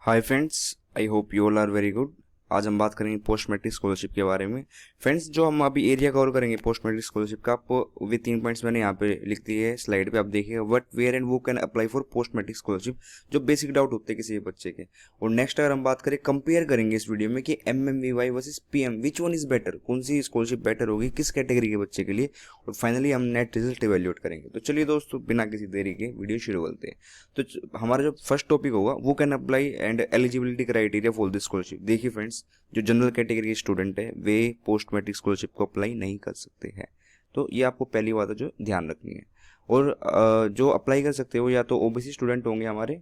Hi friends, I hope you all are very good. आज हम बात करेंगे पोस्ट मैट्रिक स्कॉलरशिप के बारे में। फ्रेंड्स, जो हम अभी एरिया कवर करेंगे पोस्ट मैट्रिक स्कॉलरशिप का, आपको वे 3 पॉइंट्स मैंने यहाँ पे लिख दिए है स्लाइड पे, आप देखिए व्हाट वेयर एंड वो can apply for post matric scholarship, जो बेसिक डाउट होते हैं किसी भी बच्चे के। और नेक्स्ट अगर हम बात करें, कंपेयर करेंगे इस वीडियो में कि MMVY versus PM, which one is better, कौन सी स्कॉलरशिप बेटर होगी किस कैटेगरी के बच्चे के लिए। और फाइनली हम नेट रिजल्ट इवेल्युएट करेंगे। तो चलिए दोस्तों, बिना किसी देरी के वीडियो शुरू करते हैं। तो हमारा जो फर्स्ट टॉपिक होगा वो can apply and eligibility criteria for this scholarship. देखिए फ्रेंड्स, जो जनरल कैटेगरी के स्टूडेंट है वे पोस्ट मैट्रिक स्कॉलरशिप को अप्लाई नहीं कर सकते हैं। तो ये आपको पहली बात है जो ध्यान रखनी है। और जो अप्लाई कर सकते हो या तो OBC स्टूडेंट होंगे हमारे,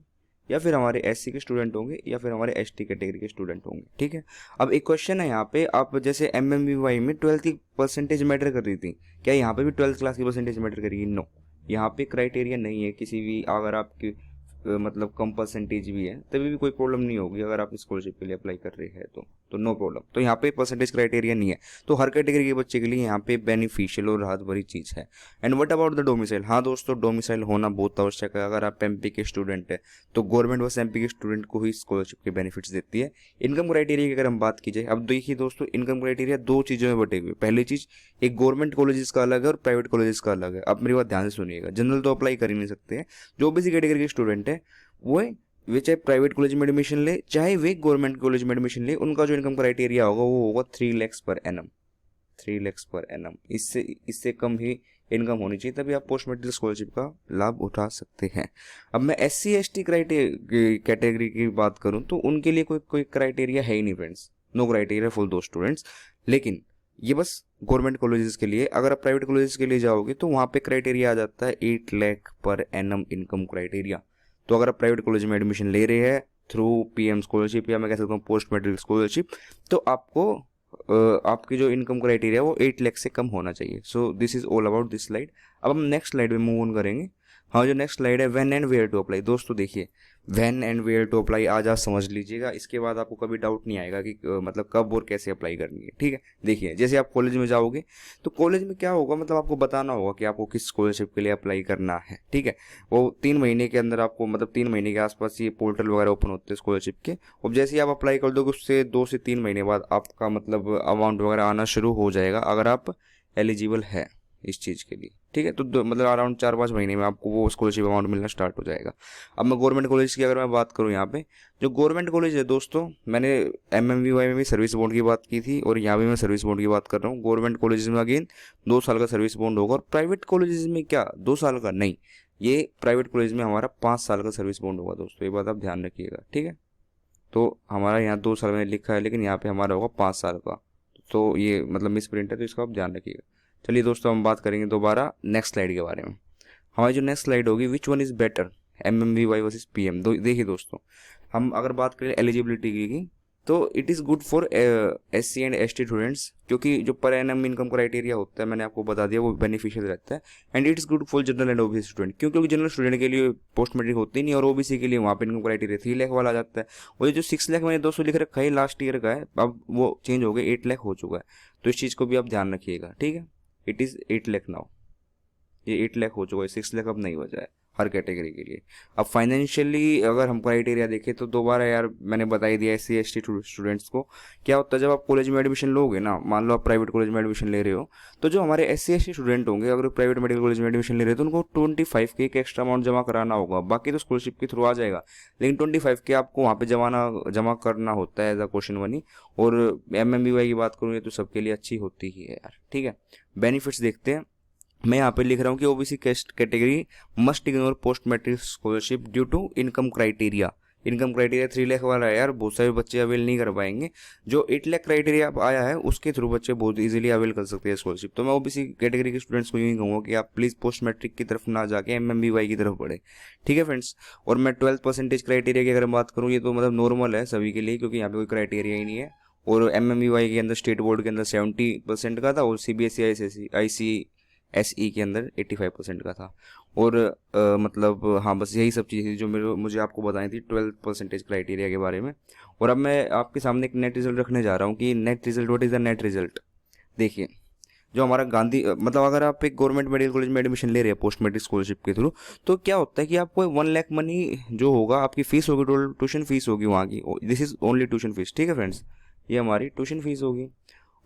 या फिर हमारे SC के स्टूडेंट होंगे, या फिर हमारे ST कैटेगरी के स्टूडेंट होंगे। ठीक है। अब एक क्वेश्चन है यहाँ पे, आप जैसे MMVY में 12th की परसेंटेज मैटर कर रही थी, क्या यहाँ पे भी 12th क्लास की परसेंटेज मैटर करेगी? नो, यहाँ पे क्राइटेरिया नहीं है किसी भी। अगर आपकी मतलब कम परसेंटेज भी है तभी भी कोई प्रॉब्लम नहीं होगी अगर आप स्कॉलरशिप के लिए अप्लाई कर रहे हैं तो नो प्रॉब्लम। तो यहाँ पे परसेंटेज क्राइटेरिया नहीं है, तो हर कैटेगरी के बच्चे के लिए यहाँ पे बेनिफिशियल और राहत भरी चीज़ है। And what about the domicile? हाँ दोस्तों, डोमिसाइल होना बहुत आवश्यक है। अगर आप MP के स्टूडेंट है तो गवर्नमेंट बस MP के स्टूडेंट को ही स्कॉलरशिप के बेनिफिट्स देती है। इनकम क्राइटेरिया की अगर हम बात की जाए, अब देखिए दोस्तों, इनकम क्राइटेरिया दो चीज़ों में बटे हुए। पहली चीज़, एक गवर्नमेंट कॉलेजेस का अलग है और प्राइवेट कॉलेजेस का अलग है। अब मेरी बात ध्यान से सुनिएगा, जनरल तो अप्लाई कर ही नहीं सकते हैं। जो OBC कैटेगरी के स्टूडेंट है वे चाहे प्राइवेट कॉलेज में एडमिशन ले चाहे वे गवर्नमेंट कॉलेज में एडमिशन ले, उनका जो इनकम क्राइटेरिया होगा वो होगा 3 lakh per annum. 3 lakh per annum, इससे कम ही इनकम होनी चाहिए, तभी आप पोस्ट मैट्रिक स्कॉलरशिप का लाभ उठा सकते हैं। अब मैं SC ST कैटेगरी की बात करूं तो उनके लिए कोई क्राइटेरिया है ही नहीं फ्रेंड्स, नो क्राइटेरिया फॉर दो स्टूडेंट्स। लेकिन ये बस गवर्नमेंट कॉलेजेस के लिए। अगर आप प्राइवेट कॉलेजेस के लिए जाओगे तो वहाँ पे क्राइटेरिया आ जाता है 8 lakh per annum income criteria. तो अगर आप प्राइवेट कॉलेज में एडमिशन ले रहे हैं थ्रू PM स्कॉलरशिप, या मैं कह सकता हूँ पोस्ट मैट्रिक स्कॉलरशिप, तो आपको आपकी जो इनकम क्राइटेरिया वो 8 लाख से कम होना चाहिए। So this is all about this slide. अब हम नेक्स्ट स्लाइड में मूव ऑन करेंगे। हाँ, जो नेक्स्ट स्लाइड है, when and where to apply. दोस्तों देखिए, when and where to apply आज आप समझ लीजिएगा, इसके बाद आपको कभी डाउट नहीं आएगा कि मतलब कब और कैसे अप्लाई करनी है। ठीक है। देखिए, जैसे आप कॉलेज में जाओगे तो कॉलेज में क्या होगा, मतलब आपको बताना होगा कि आपको किस स्कॉलरशिप के लिए अप्लाई करना है। ठीक है। वो 3 महीने के अंदर आपको, मतलब 3 महीने के आसपास ये पोर्टल वगैरह ओपन होते हैं स्कॉलरशिप के। और जैसे ही आप अप्लाई कर दोगे उससे 2 से 3 महीने बाद आपका मतलब अमाउंट वगैरह आना शुरू हो जाएगा, अगर आप एलिजिबल है इस चीज़ के लिए। ठीक है। तो मतलब अराउंड 4-5 महीने में आपको वो स्कॉलरशिप अमाउंट मिलना स्टार्ट हो जाएगा। अब मैं गवर्नमेंट कॉलेज की अगर मैं बात करूँ, यहाँ पे जो गवर्नमेंट कॉलेज है दोस्तों, मैंने MMVY में भी सर्विस बॉन्ड की बात की थी और यहाँ भी मैं सर्विस बॉन्ड की बात कर रहा हूँ। गवर्नमेंट कॉलेज में अगेन 2 साल का सर्विस बॉन्ड होगा, और प्राइवेट कॉलेज में क्या 2 साल का नहीं, ये प्राइवेट कॉलेज में हमारा 5 साल का सर्विस बॉन्ड होगा दोस्तों, ये बात आप ध्यान रखिएगा। ठीक है। तो हमारा यहाँ 2 साल में लिखा है, लेकिन यहाँ पे हमारा होगा 5 साल का। तो ये मतलब मिस प्रिंट है, तो इसका आप ध्यान रखिएगा। चलिए दोस्तों, हम बात करेंगे दोबारा नेक्स्ट स्लाइड के बारे में। हमारी जो नेक्स्ट स्लाइड होगी, which one is better, MMVY versus PM। देखिए दोस्तों, हम अगर बात करें एलिजिबिलिटी की तो it is good for SC and ST students, क्योंकि जो पर एनम इनकम क्राइटेरिया होता है मैंने आपको बता दिया, वो बेनिफिशियल रहता है। And it is good for general and OBC student, क्योंकि जनरल स्टूडेंट के लिए पोस्ट मैट्रिक होती नहीं, और OBC के लिए वहाँ पे इनकम क्राइटेरिया 3 लाख वाला आ जाता है। और ये जो 6 लाख मैंने 200 लिख रखा है लास्ट ईयर का है, अब वो चेंज हो गया, 8 लाख हो चुका है। तो इस चीज़ को भी आप ध्यान रखिएगा। ठीक है। इट इज़ 8 लाख नाउ, ये 8 लाख हो चुका है, 6 लाख अब नहीं बचा है हर कैटेगरी के लिए। अब फाइनेंशियली अगर हम क्राइटेरिया देखें तो दोबारा यार मैंने बता ही दिया, SC ST स्टूडेंट्स को क्या होता है, जब आप कॉलेज में एडमिशन लोगे ना, मान लो आप प्राइवेट कॉलेज में एडमिशन ले रहे हो, तो जो हमारे SC ST स्टूडेंट होंगे, अगर प्राइवेट मेडिकल कॉलेज में एडमिशन ले रहे हो तो उनको 25 के एक एक्स्ट्रा अमाउंट जमा कराना होगा। बाकी तो स्कॉलरशिप के थ्रू आ जाएगा, लेकिन 25 के आपको वहाँ पे जमा करना होता है एज अ क्वेश्चन मनी। और MMVY की बात करूँ, ये तो सबके लिए अच्छी होती ही है यार। ठीक है। बेनिफिट्स देखते हैं। मैं यहाँ पे लिख रहा हूँ कि OBC category must ignore post matric scholarship due to income criteria. Income criteria 3 lakh वाला है यार, बहुत सारे बच्चे अवेल नहीं कर पाएंगे। जो 8 लाख क्राइटेरिया आया है उसके थ्रू बच्चे बहुत इजीली अवेल कर सकते हैं स्कॉलरशिप। तो मैं OBC कैटेगरी के स्टूडेंट्स को यही कहूँगा कि आप प्लीज़ पोस्ट मैट्रिक की तरफ ना जाके MMVY की तरफ बढ़े। ठीक है फ्रेंड्स। और मैं 12 परसेंटेज क्राइटेरिया की अगर बात करूँ, ये तो मतलब नॉर्मल है सभी के लिए, क्योंकि यहाँ पे कोई क्राइटेरिया ही नहीं है। और MMVY के अंदर स्टेट बोर्ड के अंदर 70% का था, और CBSE ICSE के अंदर 85% का था। और मतलब हाँ, बस यही सब चीज़ें थी जो मुझे आपको बताई थी 12 परसेंटेज क्राइटेरिया के बारे में। और अब मैं आपके सामने एक नेट रिजल्ट रखने जा रहा हूँ कि net result, what is the net result. देखिए, जो हमारा गांधी मतलब अगर आप एक गवर्नमेंट मेडिकल कॉलेज में एडमिशन ले रहे हैं पोस्ट मेट्रिक स्कॉलरशिप के थ्रू, तो क्या होता है कि आपको 1 लाख मनी जो होगा आपकी फ़ीस होगी, टोटल ट्यूशन फीस होगी वहाँ की, this is only tuition fees, ठीक है फ्रेंड्स, ये हमारी ट्यूशन फीस होगी।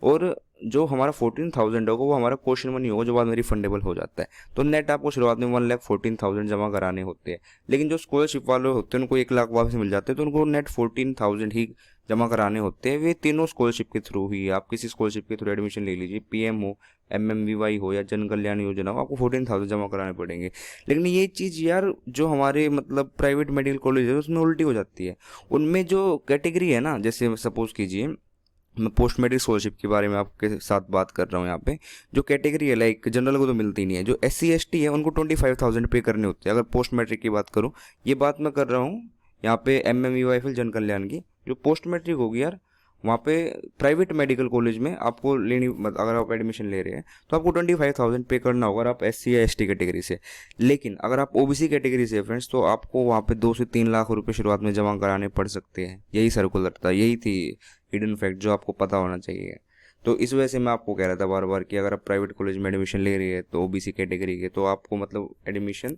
और जो हमारा 14,000 होगा वो हमारा क्वेश्चन मनी होगा जो बाद में रिफंडेबल हो जाता है। तो नेट आपको शुरुआत में 1,14,000 जमा कराने होते हैं। लेकिन जो स्कॉलरशिप वाले होते हैं उनको 1 लाख वापस मिल जाते हैं, तो उनको नेट 14,000 ही जमा कराने होते हैं। वे तीनों स्कॉलरशिप के थ्रू ही, आप किसी स्कॉलरशिप के थ्रू एडमिशन ले लीजिए, पीएम हो, एमएमवीवाई हो या जन कल्याण योजना हो, आपको 14,000 जमा कराने पड़ेंगे। लेकिन ये चीज़ यार जो हमारे मतलब प्राइवेट मेडिकल कॉलेज है उसमें उल्टी हो जाती है। उनमें जो कैटेगरी है ना, जैसे सपोज कीजिए मैं पोस्ट मेट्रिक स्कॉलरशिप के बारे में आपके साथ बात कर रहा हूँ यहाँ पे, जो कैटेगरी है लाइक जनरल को तो मिलती नहीं है, जो SC ST है उनको 25,000 पे करने होते हैं। अगर पोस्ट मेट्रिक की बात करूँ, ये बात मैं कर रहा हूँ यहाँ पे MMEY फिर जन कल्याण की। जो पोस्ट मेट्रिक होगी यार, वहाँ पे प्राइवेट मेडिकल कॉलेज में आपको लेनी, अगर आप एडमिशन ले रहे हैं तो आपको 25,000 पे करना होगा, अगर आप SC या ST कैटेगरी से। लेकिन अगर आप OBC कैटेगरी से फ्रेंड्स, तो आपको वहाँ पे 2 से 3 लाख रुपए शुरुआत में जमा कराने पड़ सकते हैं। यही सर्कुलर था, यही थी हिडन फैक्ट जो आपको पता होना चाहिए। तो इस वजह से मैं आपको कह रहा था बार बार कि अगर आप प्राइवेट कॉलेज में एडमिशन ले रही है तो OBC कैटेगरी के, तो आपको मतलब एडमिशन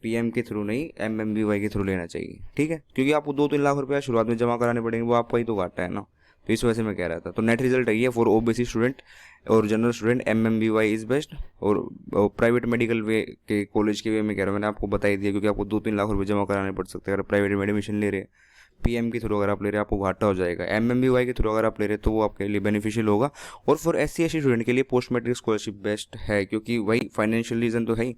PM के थ्रू नहीं MMBY के थ्रू लेना चाहिए, ठीक है, क्योंकि आपको 2-3 लाख रुपया शुरुआत में जमा कराने पड़ेंगे, वो आपका ही तो घाटा है ना। तो इस वजह से मैं कह रहा था। तो नेट रिजल्ट है फॉर OBC स्टूडेंट और general student MMBY is best. और प्राइवेट मेडिकल वे के कॉलेज के वे में कह रहा हूँ, मैंने आपको बता ही दिया, क्योंकि आपको 2-3 लाख रुपये जमा कराने पड़ सकते हैं अगर प्राइवेट में एडमिशन ले रहे हैं। PM के थ्रू अगर आप ले रहे हैं आपको घाटा हो जाएगा। MMBY के थ्रू अगर आप ले रहे हैं तो वो आपके लिए बेनिफिशियल होगा। और फॉर SC ST स्टूडेंट के लिए पोस्ट मेट्रिक स्कॉलरशिप बेस्ट है, क्योंकि वही फाइनेंशियल रीज़न तो है ही,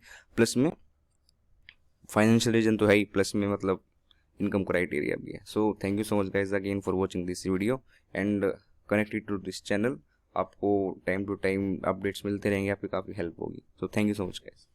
प्लस में मतलब इनकम क्राइटेरिया भी है। So thank you so much guys again for watching this video and connected to this channel. आपको टाइम टू टाइम अपडेट्स मिलते रहेंगे, आपकी काफ़ी हेल्प होगी। So thank you so much guys.